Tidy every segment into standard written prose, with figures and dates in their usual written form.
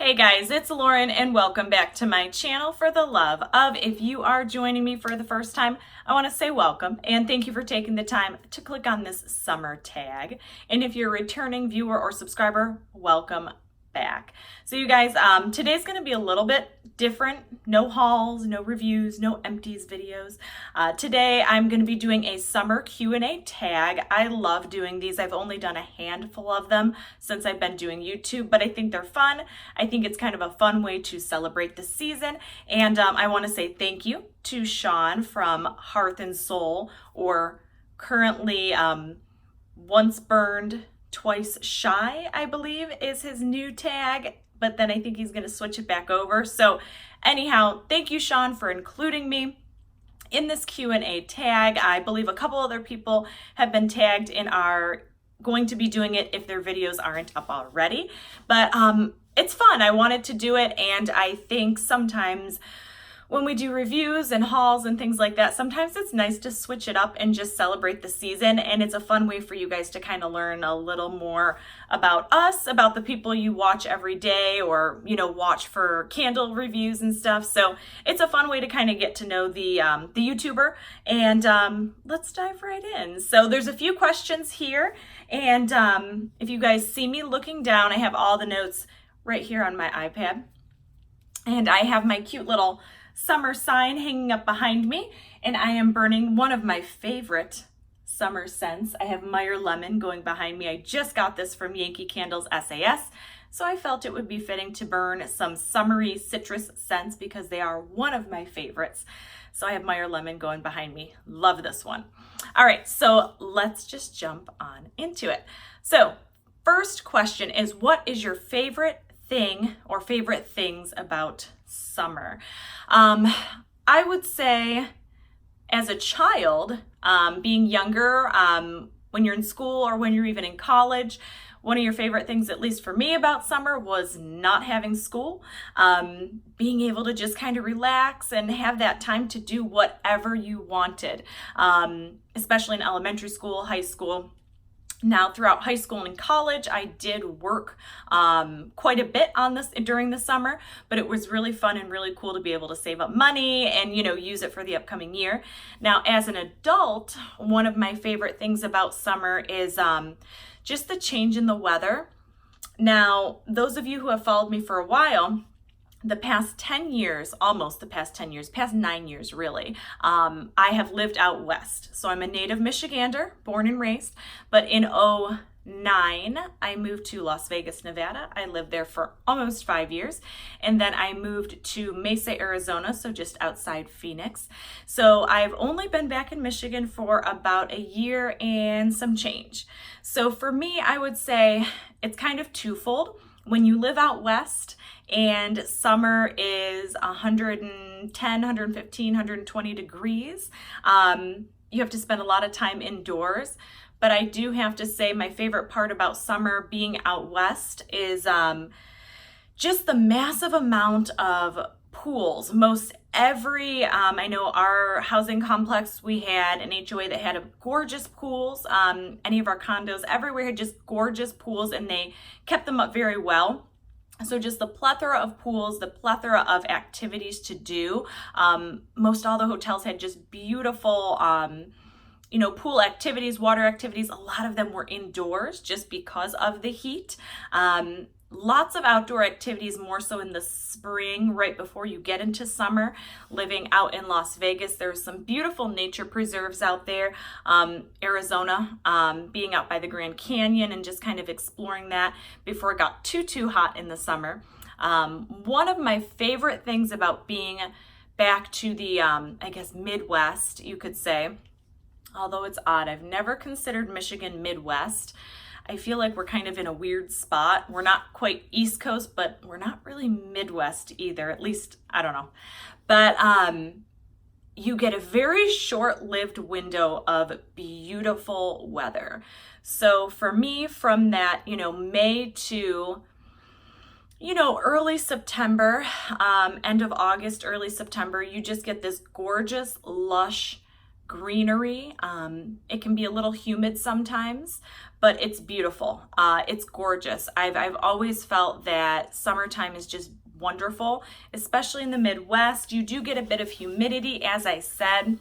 Hey guys, it's Lauren and welcome back to my channel for the love of. If you are joining me for the first time, I want to say welcome and thank you for taking the time to click on this summer tag. And if you're a returning viewer or subscriber, welcome back. So you guys, today's going to be a little bit different. No hauls, no reviews, no empties videos. Today I'm going to be doing a summer Q&A tag. I love doing these. I've only done a handful of them since I've been doing YouTube, but I think they're fun. I think it's kind of a fun way to celebrate the season. And I want to say thank you to Shawn from Hearth Soul, or currently Once Burned, Twice Shy, I believe is his new tag, but then I think he's going to switch it back over. So anyhow, thank you, Shawn, for including me in this Q&A tag. I believe a couple other people have been tagged and are going to be doing it if their videos aren't up already. But it's fun. I wanted to do it, and I think sometimes when we do reviews and hauls and things like that, sometimes it's nice to switch it up and just celebrate the season. And it's a fun way for you guys to kind of learn a little more about us, about the people you watch every day, or, you know, watch for candle reviews and stuff. So it's a fun way to kind of get to know the YouTuber. And let's dive right in. So there's a few questions here. And if you guys see me looking down, I have all the notes right here on my iPad. And I have my cute little summer sign hanging up behind me, and I am burning one of my favorite summer scents. I have Meyer Lemon going behind me. I just got this from Yankee Candles SAS, so I felt it would be fitting to burn some summery citrus scents because they are one of my favorites. So I have Meyer Lemon going behind me. Love this one. All right, so let's just jump on into it. So first question is, what is your favorite thing or favorite things about summer? I would say as a child, being younger, when you're in school or when you're even in college, one of your favorite things, at least for me, about summer was not having school, being able to just kind of relax and have that time to do whatever you wanted, especially in elementary school, high school. Now, throughout high school and college, I did work quite a bit on this during the summer, but it was really fun and really cool to be able to save up money and, you know, use it for the upcoming year. Now, as an adult, one of my favorite things about summer is just the change in the weather. Now, those of you who have followed me for a while, the past 10 years, almost the past 10 years, past 9 years really, I have lived out west. So I'm a native Michigander, born and raised, but in '09, I moved to Las Vegas, Nevada. I lived there for almost 5 years. And then I moved to Mesa, Arizona, so just outside Phoenix. So I've only been back in Michigan for about a year and some change. So for me, I would say it's kind of twofold. When you live out west and summer is 110, 115, 120 degrees, you have to spend a lot of time indoors. But I do have to say my favorite part about summer being out west is just the massive amount of pools. Most every, I know our housing complex, we had an HOA that had gorgeous pools. Any of our condos everywhere had just gorgeous pools, and they kept them up very well. So just the plethora of pools, the plethora of activities to do. Most all the hotels had just beautiful, you know, pool activities, water activities. A lot of them were indoors just because of the heat. Lots of outdoor activities, more so in the spring, right before you get into summer. Living out in Las Vegas, there's some beautiful nature preserves out there. Arizona, being out by the Grand Canyon and just kind of exploring that before it got too hot in the summer. One of my favorite things about being back to the, I guess, Midwest, you could say, although it's odd, I've never considered Michigan Midwest. I feel like we're kind of in a weird spot. We're not quite East Coast, but we're not really Midwest either. At least, I don't know. But you get a very short-lived window of beautiful weather. So for me, from that, you know, May to, you know, early September, end of August, early September, you just get this gorgeous, lush, greenery. It can be a little humid sometimes, but it's beautiful. It's gorgeous. I've always felt that summertime is just wonderful, especially in the Midwest. You do get a bit of humidity, as I said,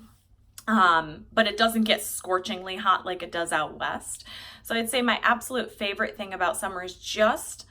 but it doesn't get scorchingly hot like it does out west. So I'd say my absolute favorite thing about summer is just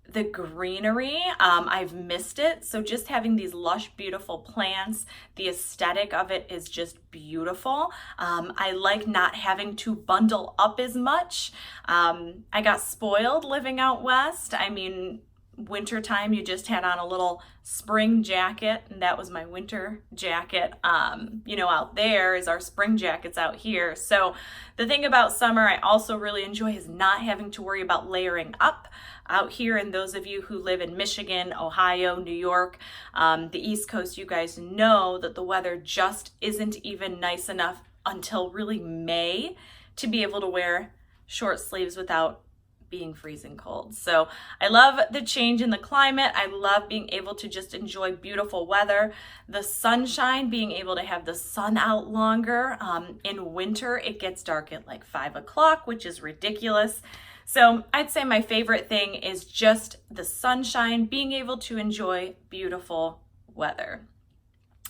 the greenery. I've missed it. So just having these lush, beautiful plants, the aesthetic of it is just beautiful. I like not having to bundle up as much. I got spoiled living out west. I mean, wintertime, you just had on a little spring jacket, and that was my winter jacket. Out there is our spring jackets out here. So the thing about summer I also really enjoy is not having to worry about layering up out here. And those of you who live in Michigan, Ohio, New York, the East Coast, you guys know that the weather just isn't even nice enough until really May to be able to wear short sleeves without being freezing cold. So I love the change in the climate. I love being able to just enjoy beautiful weather, the sunshine, being able to have the sun out longer. In winter, it gets dark at like 5 o'clock, which is ridiculous. So I'd say my favorite thing is just the sunshine, being able to enjoy beautiful weather.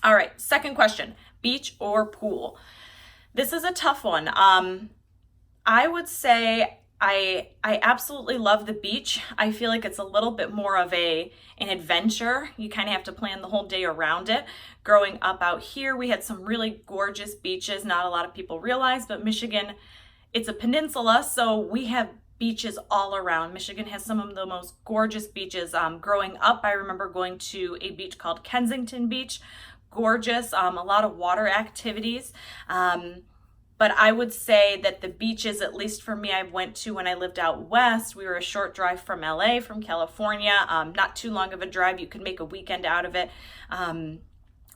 All right, second question, beach or pool? This is a tough one. I would say I absolutely love the beach. I feel like it's a little bit more of an adventure. You kind of have to plan the whole day around it. Growing up out here, we had some really gorgeous beaches. Not a lot of people realize, but Michigan, it's a peninsula, so we have beaches all around. Michigan has some of the most gorgeous beaches. Growing up, I remember going to a beach called Kensington Beach. Gorgeous, a lot of water activities. But I would say that the beaches, at least for me, I went to when I lived out west. We were a short drive from LA, from California. Not too long of a drive. You could make a weekend out of it.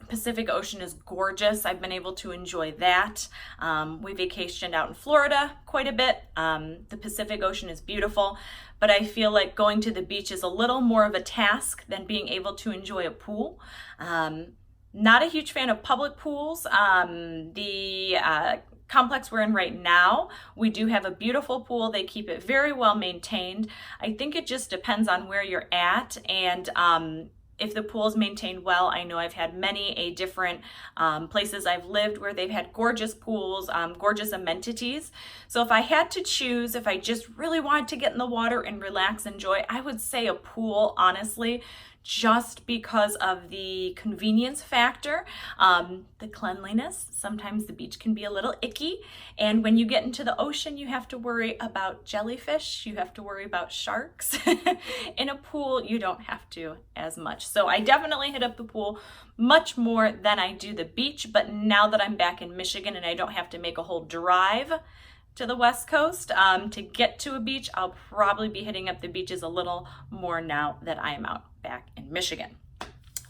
Pacific Ocean is gorgeous. I've been able to enjoy that. We vacationed out in Florida quite a bit. The Pacific Ocean is beautiful, but I feel like going to the beach is a little more of a task than being able to enjoy a pool. Not a huge fan of public pools. The complex we're in right now, we do have a beautiful pool. They keep it very well maintained. I think it just depends on where you're at, and if the pool is maintained well. I know I've had many different places I've lived where they've had gorgeous pools, gorgeous amenities. So if I had to choose, if I just really wanted to get in the water and relax, enjoy, I would say a pool, honestly, just because of the convenience factor, the cleanliness. Sometimes the beach can be a little icky, and when you get into the ocean, you have to worry about jellyfish, you have to worry about sharks. In a pool, you don't have to as much. So I definitely hit up the pool much more than I do the beach, but now that I'm back in Michigan and I don't have to make a whole drive to the West Coast to get to a beach, I'll probably be hitting up the beaches a little more now that I am out back in Michigan.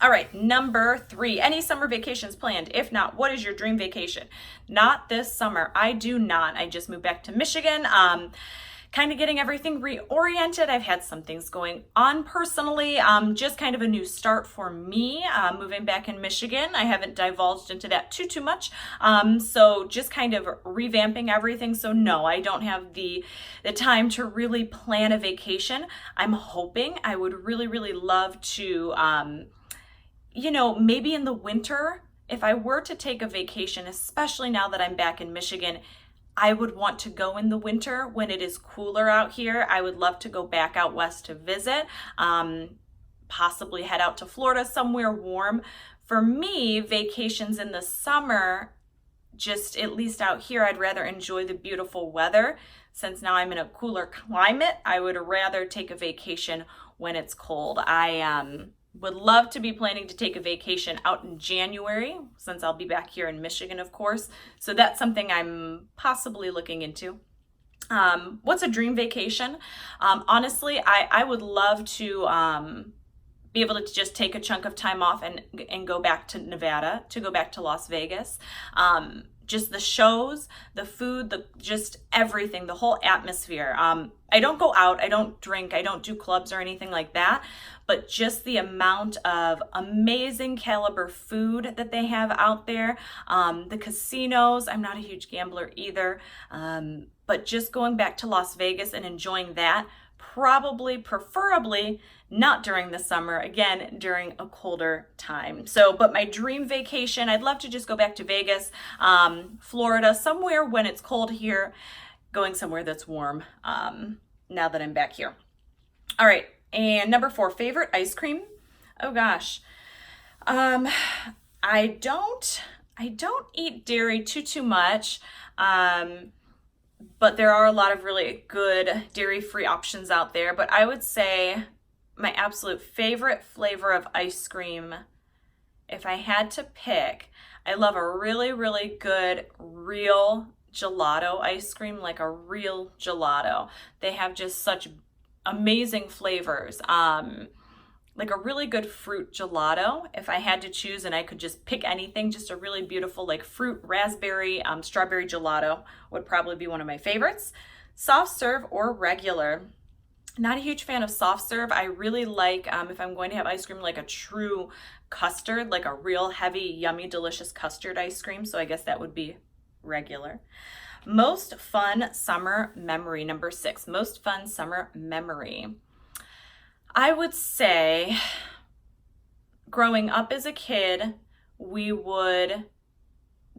All right, number 3, any summer vacations planned? If not, what is your dream vacation? Not this summer. I do not. I just moved back to Michigan. Kind of getting everything reoriented. I've had some things going on personally, just kind of a new start for me, moving back in Michigan. I haven't divulged into that too much. So just kind of revamping everything. So no, I don't have the time to really plan a vacation. I'm hoping, I would really love to, maybe in the winter, if I were to take a vacation, especially now that I'm back in Michigan, I would want to go in the winter when it is cooler out here. I would love to go back out west to visit, possibly head out to Florida, somewhere warm. For me, vacations in the summer, just at least out here, I'd rather enjoy the beautiful weather. Since now I'm in a cooler climate, I would rather take a vacation when it's cold. I would love to be planning to take a vacation out in January, since I'll be back here in Michigan, of course. So that's something I'm possibly looking into. What's a dream vacation? Honestly, I would love to be able to just take a chunk of time off and go back to Nevada, to go back to Las Vegas. just the shows, the food, just everything, the whole atmosphere. I don't go out, I don't drink, I don't do clubs or anything like that, but just the amount of amazing caliber food that they have out there. The casinos, I'm not a huge gambler either, but just going back to Las Vegas and enjoying that, probably, preferably, not during the summer, again, during a colder time. So, but my dream vacation, I'd love to just go back to Vegas, Florida, somewhere when it's cold here, going somewhere that's warm, now that I'm back here. All right, and number 4, favorite ice cream. Oh gosh. I don't eat dairy too much. But there are a lot of really good dairy-free options out there. But I would say my absolute favorite flavor of ice cream, if I had to pick, I love a really, really good real gelato ice cream, like a real gelato. They have just such amazing flavors. Like a really good fruit gelato, if I had to choose and I could just pick anything, just a really beautiful like fruit, raspberry, strawberry gelato would probably be one of my favorites. Soft serve or regular. Not a huge fan of soft serve. I really like, if I'm going to have ice cream, like a true custard, like a real heavy, yummy, delicious custard ice cream. So I guess that would be regular. Most fun summer memory, number 6, most fun summer memory. I would say growing up as a kid, we would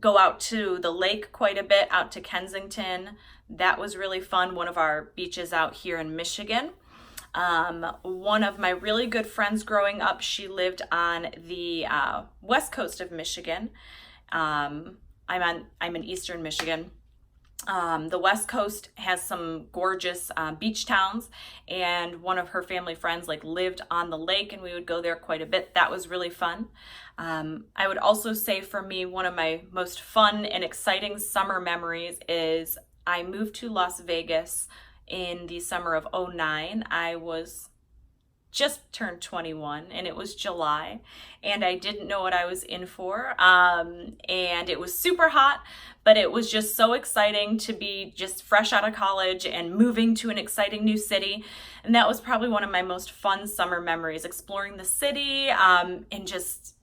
go out to the lake quite a bit, out to Kensington. That was really fun, one of our beaches out here in Michigan. One of my really good friends growing up, she lived on the west coast of Michigan. I'm in eastern Michigan. The West Coast has some gorgeous beach towns, and one of her family friends like lived on the lake, and we would go there quite a bit. That was really fun. I would also say for me, one of my most fun and exciting summer memories is I moved to Las Vegas in the summer of '09. I was just turned 21 and it was July and I didn't know what I was in for. And it was super hot, but it was just so exciting to be just fresh out of college and moving to an exciting new city. And that was probably one of my most fun summer memories, exploring the city, and just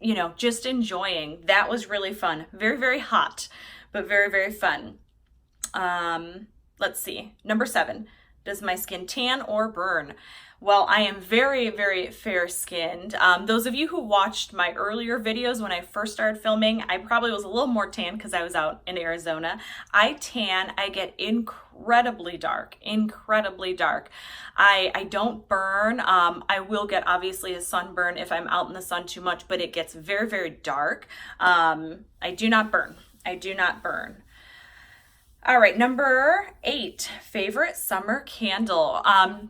enjoying. That was really fun. Very, very hot, but very, very fun. Let's see. Number 7, does my skin tan or burn? Well, I am very, very fair skinned. Those of you who watched my earlier videos when I first started filming, I probably was a little more tan because I was out in Arizona. I get incredibly dark, incredibly dark. I don't burn. I will get obviously a sunburn if I'm out in the sun too much, but it gets very, very dark. I do not burn. I do not burn. All right, number 8, favorite summer candle.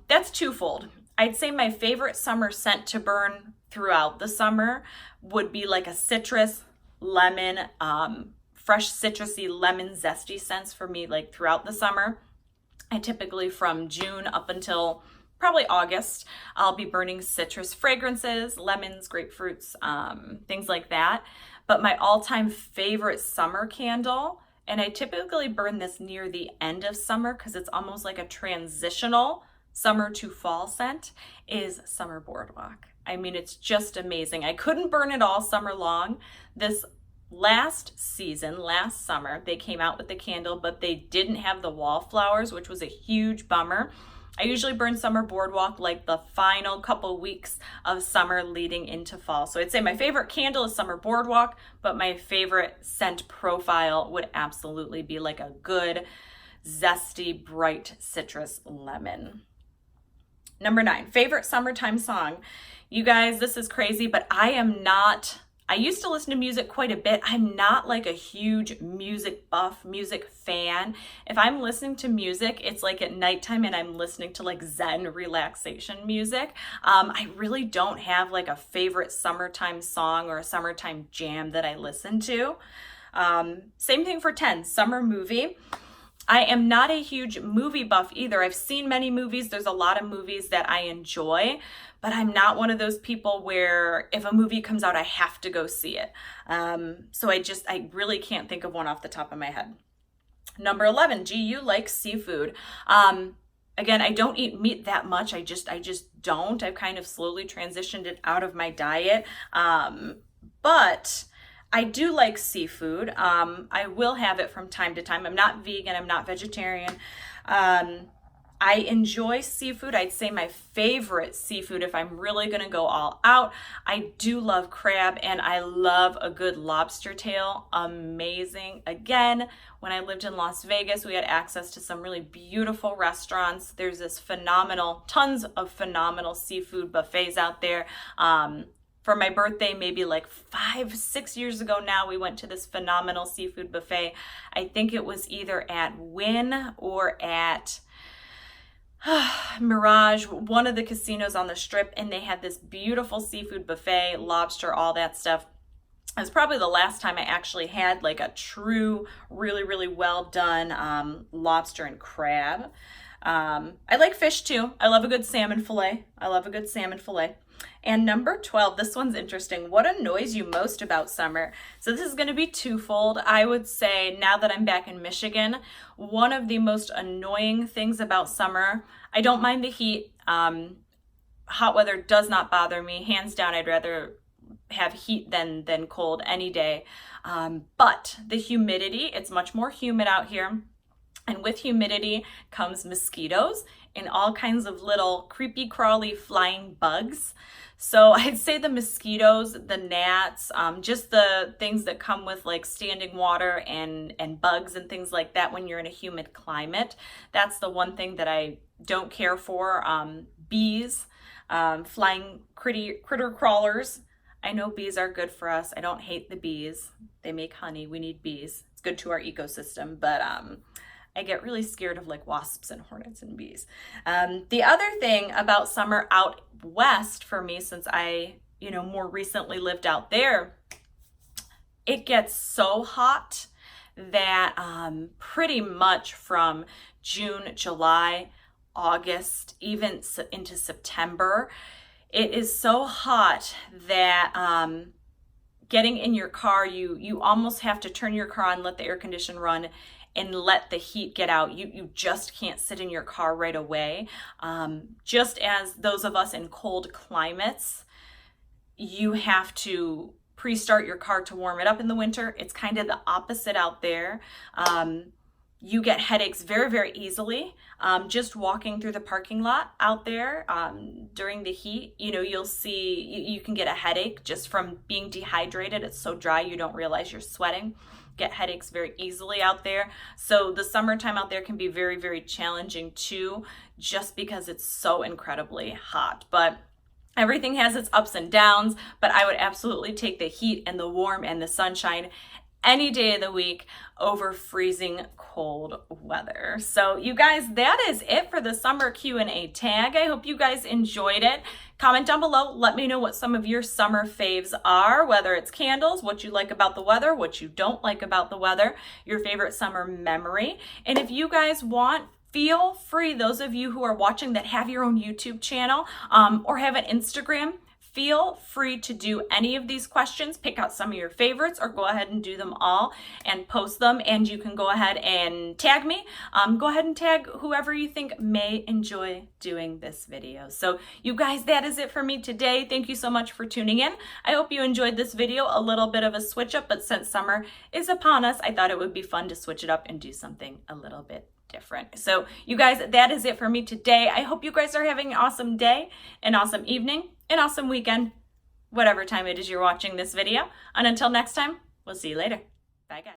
That's twofold. I'd say my favorite summer scent to burn throughout the summer would be like a citrus, lemon, fresh citrusy lemon zesty scents for me like throughout the summer. I typically from June up until probably August, I'll be burning citrus fragrances, lemons, grapefruits, things like that. But my all-time favorite summer candle, and I typically burn this near the end of summer because it's almost like a transitional summer to fall scent, is Summer Boardwalk. I mean, it's just amazing. I couldn't burn it all summer long. This last summer, they came out with the candle, but they didn't have the wallflowers, which was a huge bummer. I usually burn Summer Boardwalk like the final couple weeks of summer leading into fall. So I'd say my favorite candle is Summer Boardwalk, but my favorite scent profile would absolutely be like a good, zesty, bright citrus lemon. Number 9, favorite summertime song. You guys, this is crazy, but I used to listen to music quite a bit. I'm not like a huge music buff, music fan. If I'm listening to music, it's like at nighttime and I'm listening to like Zen relaxation music. I really don't have like a favorite summertime song or a summertime jam that I listen to. Same thing for 10, summer movie. I am not a huge movie buff either. I've seen many movies. There's a lot of movies that I enjoy, but I'm not one of those people where if a movie comes out, I have to go see it. So I really can't think of one off the top of my head. Number 11, do you like seafood? Again, I don't eat meat that much. I just don't. I've kind of slowly transitioned it out of my diet. But I do like seafood. I will have it from time to time. I'm not vegan. I'm not vegetarian. I enjoy seafood. I'd say my favorite seafood, if I'm really going to go all out, I do love crab, and I love a good lobster tail. Amazing. Again, when I lived in Las Vegas, we had access to some really beautiful restaurants. There's tons of phenomenal seafood buffets out there. For my birthday, maybe like 5-6 years ago now, we went to this phenomenal seafood buffet. I think it was either at Wynn or at Mirage, one of the casinos on the Strip, and they had this beautiful seafood buffet, lobster, all that stuff. It was probably the last time I actually had like a true, really, really well done lobster and crab. I like fish too. I love a good salmon fillet. And number 12, this one's interesting. What annoys you most about summer? So this is going to be twofold. I would say now that I'm back in Michigan, one of the most annoying things about summer, I don't mind the heat. Hot weather does not bother me. Hands down, I'd rather have heat than cold any day. But the humidity, it's much more humid out here. And with humidity comes mosquitoes and all kinds of little creepy crawly flying bugs. So I'd say the mosquitoes, the gnats, just the things that come with like standing water and bugs and things like that when you're in a humid climate. That's the one thing that I don't care for. Bees, flying critter crawlers. I know bees are good for us. I don't hate the bees. They make honey. We need bees. It's good to our ecosystem, but I get really scared of like wasps and hornets and bees. The other thing about summer out west for me, since I, more recently lived out there, it gets so hot that pretty much from June, July, August, even into September, it is so hot that getting in your car, you almost have to turn your car on, let the air conditioner run, and let the heat get out. You just can't sit in your car right away. Just as those of us in cold climates, you have to pre-start your car to warm it up in the winter. It's kind of the opposite out there. You get headaches very, very easily. Just walking through the parking lot out there during the heat, you'll see, you can get a headache just from being dehydrated. It's so dry you don't realize you're sweating. Get headaches very easily out there. So the summertime out there can be very, very challenging too, just because it's so incredibly hot. But everything has its ups and downs, but I would absolutely take the heat and the warm and the sunshine any day of the week over freezing cold weather. So you guys, that is it for the summer Q&A tag. I hope you guys enjoyed it. Comment down below. Let me know what some of your summer faves are, whether it's candles, what you like about the weather, what you don't like about the weather, your favorite summer memory. And if you guys want, feel free, those of you who are watching that have your own YouTube channel or have an Instagram, feel free to do any of these questions, pick out some of your favorites, or go ahead and do them all and post them. And you can go ahead and tag me. Go ahead and tag whoever you think may enjoy doing this video. So you guys, that is it for me today. Thank you so much for tuning in. I hope you enjoyed this video, a little bit of a switch up, but since summer is upon us, I thought it would be fun to switch it up and do something a little bit different. So you guys, that is it for me today. I hope you guys are having an awesome day, an awesome evening, an awesome weekend, whatever time it is you're watching this video. And until next time, we'll see you later. Bye guys.